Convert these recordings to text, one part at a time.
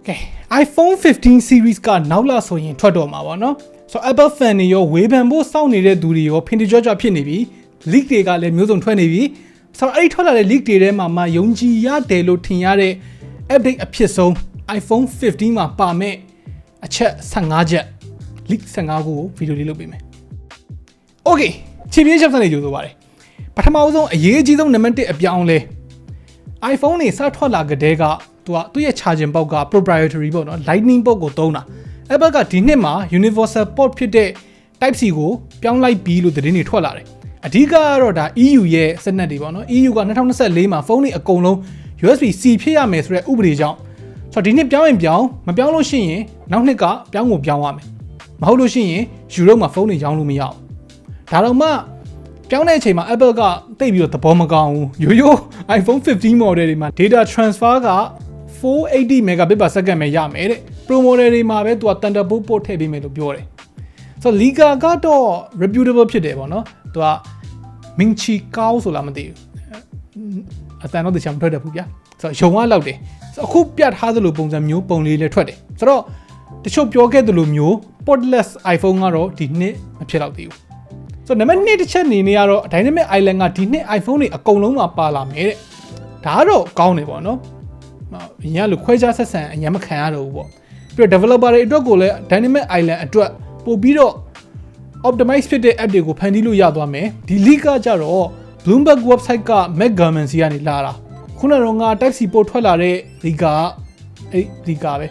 Okay iPhone 15 series ကနောက်လာဆိုရင်ထွက်တော့မှာပေါ့နော်ဆိုတော့ Apple fan တွေရောဝေဖန်ဖို့စောင့်နေတဲ့သူတွေရောဖင်တကြွကြွဖြစ်နေပြီ leak တွေကလည်းမျိုးစုံထွက်နေပြီဆိုတော့အဲ့ဒီထွက်လာတဲ့ leak တွေထဲမှာမှယုံကြည်ရတယ်လို့ထင်ရတဲ့ update အဖြစ်ဆုံး iPhone 15 မှာပါမဲ့အချက်15ချက် leak 15ခုကိုဗီဒီယိုလေးလုပ်ပေးမယ် Okay ခြေပြေးချက်ဆက်နေကြိုးဆိုပါတယ်ပထမဆုံးအရေးကြီးဆုံးနံပါတ်1အပြောင်းလဲ iPhone တွေစထွက်လာကြတဲ့ကသူ့ရဲ့ charging port က proprietary ပေါ့နော် lightning port ကိုသုံးတာ Apple ကဒီနှစ်မှာ universal port ဖြစ်တဲ့ type C ကိုပြောင်းလိုက်ပြီလို့သတင်းတွေထွက်လာတယ်အဓိကကတော့ဒါ EU ရဲ့စနစ်တွေပေါ့နော် EU က2024မှာဖုန်းတွေအကုန်လုံး USB-C ဖြစ်ရမယ်ဆိုတဲ့ဥပဒေကြောင့်ဆိုတော့ဒီနှစ်ပြောင်းရင်ပြောင်းမပြောင်းလို့ရှိရင်နောက်နှစ်ကပြောင်းကိုပြောင်းရမယ်မဟုတ်လို့ရှိရင်ယူရိုမှာဖုန်းတွေရောင်းလို့မရအောင်ဒါတော့မှပြောင်းတဲ့အချိန်မှာ Apple ကတိတ်ပြီးတော့သဘောမကောင်းဘူးရိုး iPhone 15 model တွေမှာ data transfer က480 megabit per second ပဲရမယ်တဲ့ Pro model တွေမှာပဲသူက Thunderbolt port ထည့်ပေးမယ်လို့ပြောတယ်ဆိုတော့ Liga ကတော့ reputable ဖြစ်တယ်ပေါ့နော်သူက Minchi ကောင်းဆိုလားမသိဘူးအတန်တော့တခြားမထွက်တတ်ဘူးဗျာဆိုတော့ရုံကလောက်တယ်ဆိုတော့အခုပြထားသလိုပုံစံမျိုးပုံလေးလည်းထွက်တယ်ဆိုတော့တချို့ပြောခဲ့သလိုမျိုး portless iPhone ကတော့ဒီနှစ်မဖြစ်တော့သေးဘူးဆိုတော့နံပါတ်1တစ်ချက်အနေနဲ့ကတော့ Dynamic Island ကဒီနှစ် iPhone တွေအကုန်လုံးမှာပါလာမယ်တဲ့ဒါကတော့ကောင်းတယ်ပေါ့နော်အရင်ကလို့ခွဲခြားဆက်ဆံအရင်မခံရတော့ဘူးပေါ့ပြီးတော့ developer တွေအတွက်ကိုလည်း Dynamic Island အတွက်ပို့ပြီးတော့ optimize ဖြစ်တဲ့ app တွေကိုဖန်တီးလို့ရသွားမယ်ဒီ leak ကကြတော့ Bloomberg website က Mac Garment စီကနေလာတာခုနကတော့ငါ Type C port ထွက်လာတဲ့ leak ကleak ပဲ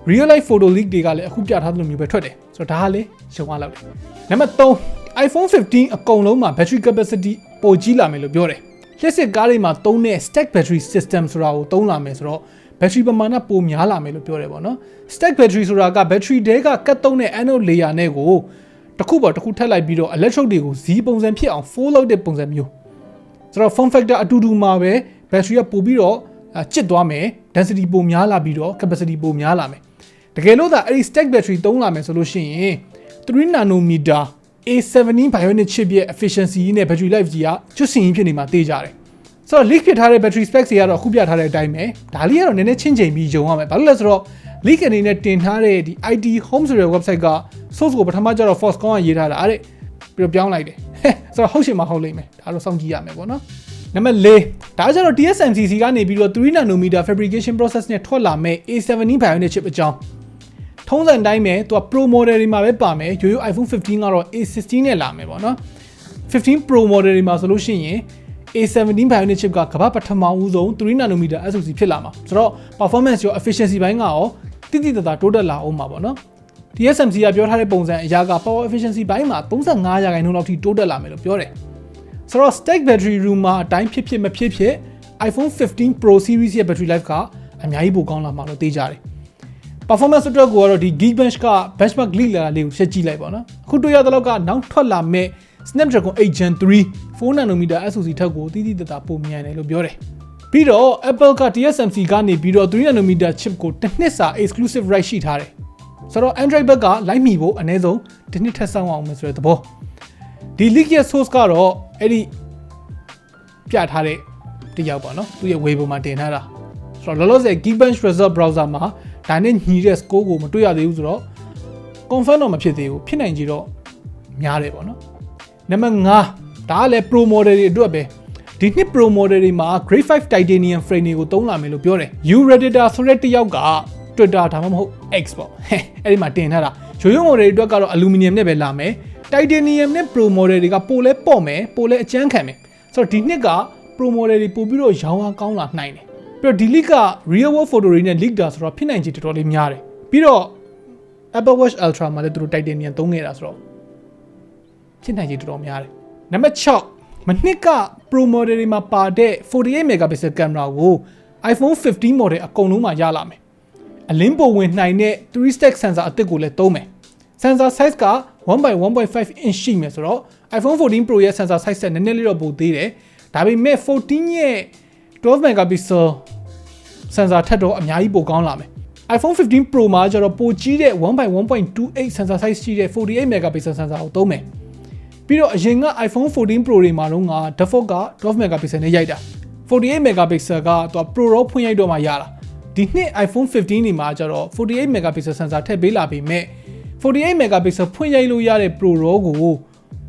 real life photo leak တွေကလည်းအခုပြထားသလိုမျိုးပဲထွက်တယ်ဆိုတော့ဒါကလည်းရှုံသွားလောက်တယ်နံပါတ်3 iPhone 15 အကုန်လုံးမှာ battery capacity ပိုကြီးလာမယ်လို့ပြောတယ်လျှက်စစ်ကားတွေမှာသုံးတဲ့ stack battery system ဆိုတာကိုသုံးလာမယ်ဆိုတော့ battery ပမာဏပိုများလာမယ်လို့ပြောတယ်ပေါ့နော် stack battery ဆိုတာက battery တွေကကတ်သုံးတဲ့ anode layer နဲ့ကိုတစ်ခုပေါ်တစ်ခုထပ်လိုက်ပြီးတော့ electrode တွေကို Z ပုံစံဖြစ်အောင် fold လုပ်တဲ့ပုံစံမျိုးဆိုတော့ form factor အတူတူမှာပဲ battery ကပိုပြီးတော့ကျစ်သွားမယ် density ပိုများလာပြီးတော့ capacity ပိုများလာမယ်တကယ်လို့သာအဲ့ဒီ stack battery သုံးလာမယ်ဆိုလို့ရှိရင်3 nanometer A17 bionic chip ရဲ့ efficiency နဲ့ battery life ကြီးကကျွတ်စင်ကြီးဖြစ်နေမှာသိကြတယ်ဆိုတော့ leak ဖြစ်ထားတဲ့ battery specs တွေကတော့အခုပြထားတဲ့အတိုင်းပဲဒါလေးကတော့နည်းနည်းချင်းချိန်ပြီးယုံရမယ်ဘာလို့လဲဆိုတော့ leak အနေနဲ့တင်ထားတဲ့ဒီ IT Home ဆိုတဲ့ website က source ကိုပထမကျတော့ Foxconn ကရေးထားတာအဲ့ပြီးတော့ပြောင်းလိုက်တယ်ဆိုတော့ဟုတ်ရှင်မဟုတ်လိမ့်မယ်ဒါတော့စောင့်ကြည့်ရမယ်ပေါ့နော်နံပါတ်4ဒါကျတော့ TSMC ကနေပြီးတော့3 nanometer fabrication process နဲ့ထွက်လာမဲ့ A17 bionic chip အကြောင်းထုံးစံတိုင်းပဲသူက Pro model တွေမှာပဲပါမယ်ရိုးရိုး iPhone 15 ကတော့ A16 နဲ့လာမယ်ပေါ့နော်15 Pro model တွေမှာဆိုလို့ရှိရင် A17 bionic chip ကကမ္ဘာပထမဦးဆုံး3 nanometer SoC ဖြစ်လာမှာဆိုတော့ performance ရော efficiency ဘိုင်းကရောတိတိတသာတိုးတက်လာအောင်ပါပေါ့နော် TSMC ကပြောထားတဲ့ပုံစံအရာက power efficiency ဘိုင်းမှာ35%လောက်ထိတိုးတက်လာမယ်လို့ပြောတယ်ဆိုတော့ stack battery room မှာအတိုင်းဖြစ်မဖြစ် iPhone 15 Pro series ရဲ့ battery life ကအများကြီးပိုကောင်းလာမှာလို့သိကြတယ်performance အတွက်ကိုကတော့ဒီ Geekbench က benchmark leak လာလေးကိုရှင်းကြည့်လိုက်ပါတော့အခုတွေ့ရတဲ့လောက်ကနောက်ထွက်လာမဲ့ Snapdragon 8 Gen 3 4 nanometer SoC ထက်ကိုတိတိတသာပိုမြန်တယ်လို့ပြောတယ်ပြီးတော့ Apple က TSMC ကနေပြီးတော့3 nanometer chip ကိုတစ်နှစ်စာ exclusive right ရှိထားတယ်ဆိုတော့ Android ဘက်ကလိုက်မိဖို့အနည်းဆုံးတစ်နှစ်ထက်ဆောင်အောင်မယ်ဆိုတဲ့သဘောဒီ leak ရဲ့ source ကတော့အဲ့ဒီပြထားတဲ့တယောက်ပါနော်သူရဲ့ web ပေါ်မှာတင်ထားတာဆိုတော့လောလောဆယ် Geekbench result browser မှာဒါနဲ့ညီတဲ့ score ကိုမတွေ့ရသေးဘူးဆိုတော့ confirm တော့မဖြစ်သေးဘူးဖြစ်နိုင်ကြတော့များတယ်ပေါ့နော်နံပါတ်5ဒါကလည်း Pro model တွေအတွက်ပဲဒီနှစ် Pro model တွေမှာ Grade 5 titanium frame တွေကိုသုံးလာမယ်လို့ပြောတယ် U-Redditor ဆိုတဲ့တယောက်က Twitter ဒါမှမဟုတ် X ပေါ့အဲ့ဒီမှာတင်ထားတာရိုးရိုး model တွေအတွက်ကတော့ aluminum နဲ့ပဲလာမယ် titanium နဲ့ Pro model တွေကပိုလဲပေါ့မယ်ပိုလဲအကျန်းခံမယ်ဆိုတော့ဒီနှစ်က Pro model တွေပို့ပြီးတော့ရောင်းအားကောင်းလာနိုင်တယ်ပြီးတော့ဒီ leak က real world photo တွေနဲ့ leak တာဆိုတော့ဖြစ်နိုင်ခြေတော်တော်လေးများတယ်ပြီးတော့ Apple Watch Ultra မှာလည်းသူတို့ titanium သုံးခဲ့တာဆိုတော့ဖြစ်နိုင်ခြေတော်တော်များတယ်နံပါတ်6မနှစ်က Pro model တွေမှာပါတဲ့48 megapixel camera ကို iPhone 15 model အကုန်လုံးမှာရလာမယ်အလင်းပိုဝင်နိုင်တဲ့ 3 stack sensor အသစ်ကိုလည်းသုံးမယ် sensor size က 1/1.5 inch ရှိမယ်ဆိုတော့ iPhone 14 Pro ရဲ့ sensor size နည်းနည်းလေးတော့ပိုသေးတယ်ဒါပေမဲ့14ရဲ့12 megapixel sensor ထက်တော့အများကြီးပိုကောင်းလာမယ် iPhone 15 Pro မှာကျတော့ပိုကြီးတဲ့ 1/1.28 sensor size ရှိတဲ့48 megapixel sensor ကိုသုံးမယ်ပြီးတော့အရင်က iPhone 14 Pro တွေမှာတော့default က12 megapixel နဲ့ရိုက်တာ48 megapixel ကသူက Pro ရောဖွင့်ရိုက်တော့မှရတာ ဒီနှစ် iPhone 15နေမှာကျတော့ 48 megapixel sensor ထည့်ပေးလာပြီးမဲ့48 megapixel ဖွင့်ရိုက်လို့ရတဲ့ Pro RAW ကို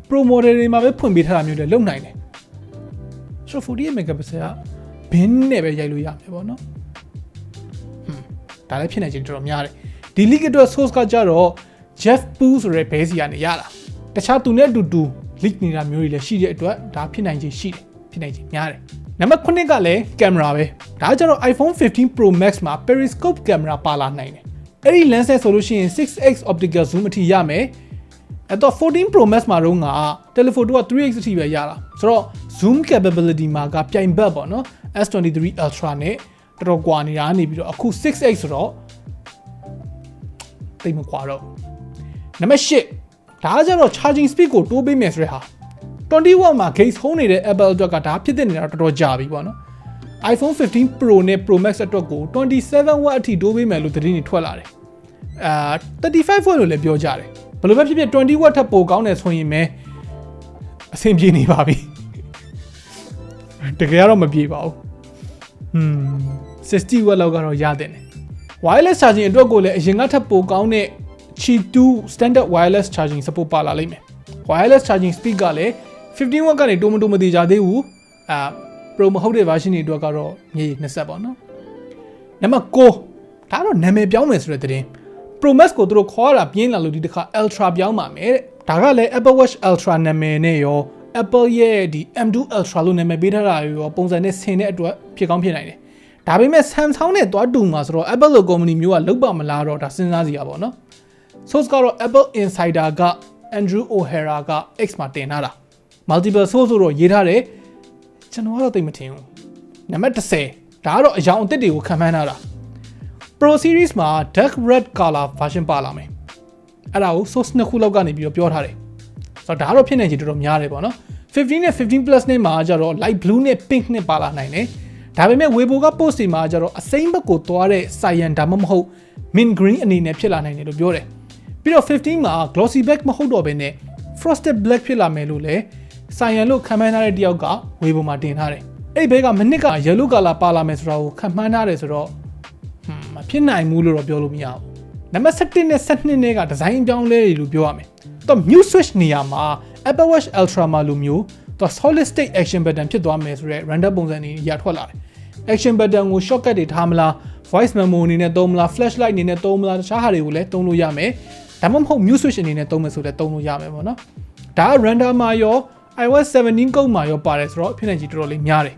Pro model တွေမှာပဲဖွင့်ပေးထားတာမျိုးလည်းလုပ်နိုင်တယ်ဆိုတော့48 megapixel ကဘင်းနဲ့ပဲရိုက်လို့ရမယ်ပေါ့နော်ဒါလည်းဖြစ်နိုင်ချင်တော်တော်များတယ်ဒီ leak အတွက် source ကကြတော့ Jeff Poo ဆိုတဲ့ဘဲစီကနေရတာတခြားသူနဲ့အတူတူ leak နေတာမျိုးတွေလည်းရှိတဲ့အတွက်ဒါဖြစ်နိုင်ချင်ရှိတယ်ဖြစ်နိုင်ချင်များတယ်နံပါတ်9ကလည်း camera ပဲဒါကြတော့ iPhone 15 Pro Max မှာ periscope camera ပါလာနိုင်တယ်အဲ့ဒီ lens ဆိုလို့ရှိရင် 6x optical zoom အထိရမယ်အဲ့တော့14 Pro Max မှာတော့telephoto က 3x အထိပဲရတာဆိုတော့ zoom capability မှာကပြိုင်ဘက်ပေါ့နော် S23 Ultra နဲ့တော်တော်ကွာနေတာနေပြီးတော့အခု 6x ဆိုတော့တိတ်မကွာတော့နံပါတ်10ဒါကြတော့ charging speed ကိုတိုးပေးမယ်ဆိုတဲ့ဟာ20 watt မှာ gauge ဟုံးနေတဲ့ Apple အတွက်ကဒါဖြစ်တဲ့နေတာတော်တော်ကြာပြီပေါ့နော် iPhone 15 Pro နဲ့ Pro Max အတွက်ကို27 watt အထိတိုးပေးမယ်လို့သတင်းတွေထွက်လာတယ်35 watt လို့လည်းပြောကြတယ်ဘယ်လိုပဲဖြစ်ဖြစ်20 watt ထပ်ပိုကောင်းတယ်ဆိုရင်ပဲအဆင်ပြေနေပါပြီတကယ်တော့မပြေပါဘူး60 watt လောက်ကတော့ရတယ် wireless charging အတွက်ကိုလည်းအရင်ကထပ်ပိုကောင်းတဲ့ Qi 2 standard wireless charging support ပါလာလိမ့်မယ် wireless charging speed ကလည်း15 watt ကနေတိုးမသေးကြသေးဘူး Pro မဟုတ်တဲ့ version တွေအတွက်ကတော့မြေ20ပေါ့နော်နံပါတ်9ဒါတော့နာမည်ပြောင်းမယ်ဆိုတဲ့သတင်း Pro Max ကိုသူတို့ခေါ်ရတာပြင်းလာလို့ဒီတစ်ခါ Ultra ပြောင်းပါမယ်တဲ့ဒါကလည်း Apple Watch Ultra နာမည်နဲ့ရော Apple ရဲ့ဒီ M2 Ultra လို့နာမည်ပေးထားတာရောပုံစံနဲ့ဆင်တဲ့အတွက်ဖြစ်ကောင်းဖြစ်နိုင်တယ်ဒါပေမဲ့ Samsung နဲ့တွားတူမှာဆိုတော့ Apple လို company မျိုးကလောက်ပါမလားတော့ဒါစဉ်းစားစရာပေါ့နော် source ကတော့ Apple Insider က Andrew O'Hara က X မှာတင်ထားတာ multiple source ဆိုတော့ရေးထားတယ်ကျွန်တော်ကတော့သိမထင်ဘူးနံပါတ်10ဒါကတော့အယောင်အသစ်တွေကိုခံမှန်းထားတာ Pro Series မှာ dark red color version ပါလာမယ်အဲ့ဒါကို source နှစ်ခုလောက်ကနေပြီးတော့ပြောထားတယ်ဆိုတော့ဒါကတော့ဖြစ်နေချင်တော်တော်များတယ်ပေါ့နော်15နဲ့15 plus နဲ့မှာကျတော့ light blue နဲ့ pink နဲ့ပါလာနိုင်တယ်ဒါပေမဲ့ Weibo က post တွေမှာကျတော့အစိမ်းဘက်ကိုသွားတဲ့ cyan ဒါမှမဟုတ် mint green အနေနဲ့ဖြစ်လာနိုင်တယ်လို့ပြောတယ်ပြီးတော့15မှာ glossy black မဟုတ်တော့ဘဲနဲ့ frosted black ဖြစ်လာမယ်လို့လည်း cyan လို့ခံမှန်းထားတဲ့တယောက်က Weibo မှာတင်ထားတယ်အဲ့ဒီဘက်ကမနစ်က yellow color ပါလာမယ်ဆိုတာကိုခံမှန်းထားတယ်ဆိုတော့မဖြစ်နိုင်ဘူးလို့တော့ပြောလို့မရဘူးနံပါတ်17နဲ့12နဲ့ကဒီဇိုင်းအပြောင်းလဲတွေလို့ပြောရမယ်တော့ Mute Switch နေရာမှာ Apple Watch Ultra မှာလိုမျိုးတော့ solid state action button ဖြစ်သွားမယ်ဆိုတော့ random ပုံစံတွေရထွက်လာတယ် action button ကို shortcut တွေထားမလား voice memo အနေနဲ့သုံးမလား flashlight အနေနဲ့သုံးမလားတခြားဟာတွေကိုလည်းသုံးလို့ရမယ်ဒါမှမဟုတ် Mute Switch အနေနဲ့သုံးမယ်ဆိုလည်းသုံးလို့ရမယ်ပေါ့နော်ဒါက random မှာရော iOS 17 ကုတ်မှာရောပါတယ်ဆိုတော့ဖြစ်နိုင်ကြီးတော်တော်လေးများတယ်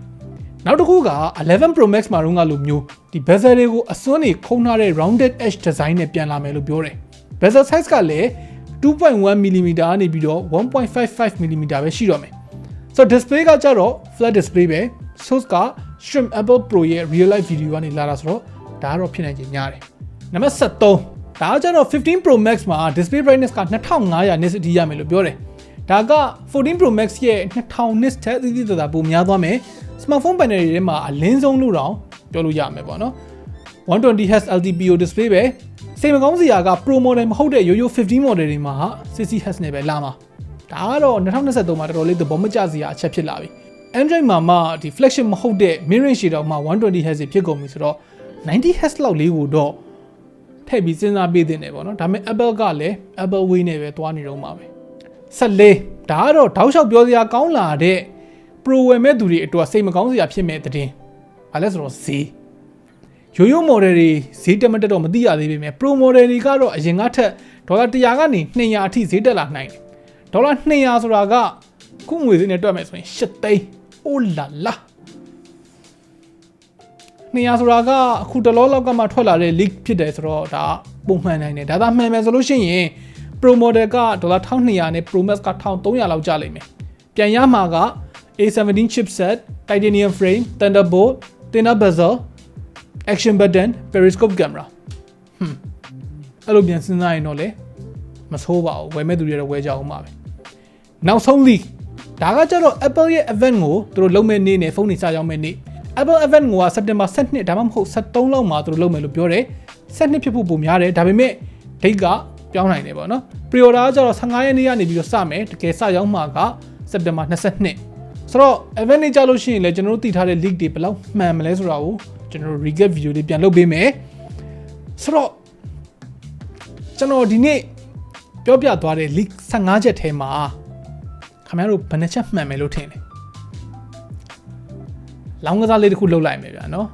နောက်တစ်ခုက11 Pro Max မှာတော့ကလိုမျိုးဒီ bezel တွေကိုအစွန်းတွေခုံထားတဲ့ rounded edge design နဲ့ပြန်လာမယ်လို့ပြောတယ် bezel size ကလည်း 2.1 mm ကနေပြီးတော့ 1.55 mm ပဲရှိတော့မယ်ဆိုတော့ display ကကြတော့ flat display ပဲ source က Stream Apple Pro ရဲ့ real life video ကနေလာတာဆိုတော့ဒါကတော့ဖြစ်နိုင်ခြင်းများတယ်နံပါတ်73ဒါကကြတော့15 Pro Max မှာ display brightness က2500 nits အထိရမယ်လို့ပြောတယ်ဒါက14 Pro Max ရဲ့2000 nits ထက်အသီးသီးပိုများသွားမယ်smartphone panel တွေထဲမှာအလင်းဆုံးလို့တော့ပြောလို့ရမယ်ပေါ့နော် 120Hz LTPO display ပဲစိတ်မကောင်းစရာက Pro model မဟုတ်တဲ့ရိုးရိုး15 model တွေမှာ 60Hz နဲ့ပဲလာမှာဒါကတော့2023မှာတော်တော်လေးသဘောမကျစရာအချက်ဖြစ်လာပြီ Android မှာမှဒီ flagship မဟုတ်တဲ့ mid range တွေတော့မှ 120Hz ဖြစ်ကုန်ပြီဆိုတော့ 90Hz လောက်လေးကိုတော့ထည့်ပြီးစဉ်းစားပေးတင်တယ်ပေါ့နော်ဒါပေမဲ့ Apple ကလည်း Apple way နဲ့ပဲသွားနေတော့မှာပဲ14ဒါကတော့တောက်လျှောက်ပြောစရာကောင်းလာတဲ့ Pro ဝယ်မဲ့သူတွေအတွက်စိတ်မကောင်းစရာဖြစ်မဲ့တဲ့။ဘာလဲဆိုတော့ဈေးရိုးရိုး model တွေဈေးတက်မတက်တော့မသိရသေးပေမဲ့ Pro model တွေကတော့အရင်ကထက်ဒေါ်လာ100ကနေ200အထိဈေးတက်လာနိုင်တယ်။ဒေါ်လာ200ဆိုတာကခုငွေဈေးနဲ့တွက်မယ်ဆိုရင်8သိန်း။အိုးလာလာ200ဆိုတာကအခုတလောလောက်ကမှထွက်လာတဲ့ leak ဖြစ်တယ်ဆိုတော့ဒါပုံမှန်နိုင်တယ်။ဒါသာမှန်မယ်ဆိုလို့ရှိရင် Pro model ကဒေါ်လာ1200နဲ့ Pro Max က1300လောက်ကျလိမ့်မယ်။ပြန်ရမှာကA17 chipset, titanium frame, Thunderbolt, thinner bezel, action button, periscope camera. အဲ့လိုပြန်စဉ်းစားရင်တော့လေမဆိုးပါဘူးဝယ်မဲ့သူတွေတော့ဝယ်ကြအောင်ပါပဲနောက်ဆုံး leak ဒါကကြတော့ Apple ရဲ့ event ကိုသူတို့လုပ်မဲ့နေ့နဲ့ဖုန်းတွေစကြောင်းမဲ့နေ့ Apple event ကိုက September 12ဒါမှမဟုတ်13လောက်မှာသူတို့လုပ်မယ်လို့ပြောတယ်12ဖြစ်ဖို့ပုံများတယ်ဒါပေမဲ့ date ကပြောင်းနိုင်တယ်ပေါ့နော် pre-order ကကြတော့15ရက်နေ့ကနေပြီးတော့စမယ်တကယ်စကြောင်းမှာက September 22ဆိုတော့ event နေ့ကြလို့ရှိရင်လည်းကျွန်တော်တို့သိထားတဲ့ leak တွေဘယ်လောက်မှန်မလဲဆိုတာကို ကျွန်တော် recap video လေးပြန်လုပ်ပေးမယ်ဆိုတော့ကျွန်တော်ဒီနေ့ပြောပြသွားတဲ့ leak 15ချက်ထဲမှာခင်ဗျားတို့ဘယ်နှချက်မှန်မယ်လို့ထင်လဲလောင်းကစားလေးတစ်ခုလုပ်လိုက်မယ်ဗျာနော်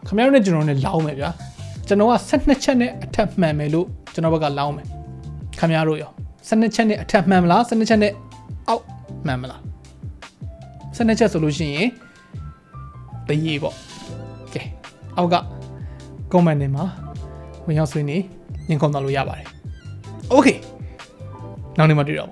ခင်ဗျားတို့နဲ့ကျွန်တော်နဲ့လောင်းမယ်ဗျာကျွန်တော်က12ချက်နဲ့အထက်မှန်မယ်လို့ကျွန်တော်ဘက်ကလောင်းမယ်ခင်ဗျားတို့ရော12ချက်နဲ့အထက်မှန်မလား12ချက်နဲ့အောက်မှန်မလား12ချက်ဆိုလို့ရှိရင်တရေပေါ့ကဲအောက်က comment ထဲမှာဝင်ရောက်ဆွေးနွေးညှိနှိုင်းသွားလို့ရပါတယ် okay နောက်နေ့မှတွေ့တော့